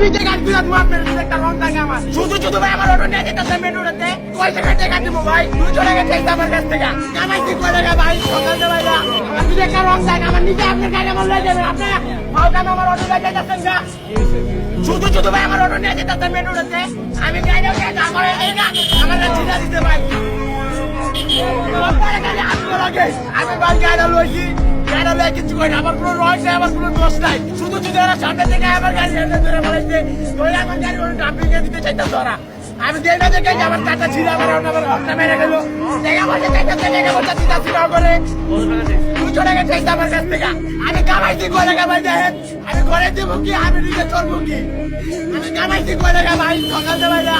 নিজে গাড়ি তুলে তোমার একটা রং থাকে আমার শুধু শুধু ভাই আমার অটো নিয়ে যেতেছে মেন রোডে পয়সা কাটে কাটি ভাই 200 টাকা চাইছে আমার কাছ থেকে কামাই কি করে ভাই সকাল ভাই আমার নিজে একটা রং থাকে আমার নিজে আপনার গাড়ি আমার লয়ে যাবেন আপনি ফাউকাম আমার অটো নিয়ে যেতেছেন গা শুধু শুধু ভাই আমার অটো নিয়ে যেতেছে মেন রোডে আমি গাড়িও নিয়ে যা করে এই না আমার চিন্তা দিতে ভাই আমি ভাই গাড়ি লইছি গাড়ি লয়ে কিছু করি না আমার কোনো রয় নাই আমার কোনো দোষ নাই শুধু শুধু এরা সামনে থেকে আমার গাড়ি এনে ধরে বলাইছে ওই আমার গাড়ি ওর ডাম্পিং এ দিতে চাইতাম তোরা আমি দেই না দেখে আমার টাকা ছিল আমার অন্য মেরে গেল টাকা পয়সা চাইতাম টাকা পয়সা দিতে ছিল করে 200 টাকা চাইতাম আমার কাছ থেকে আমি কামাইছি কয় টাকা ভাই দেখেন আমি ঘরে দেবো কি আমি নিজে চলবো কি আমি কামাইছি কয় টাকা ভাই সকাল দেবাই না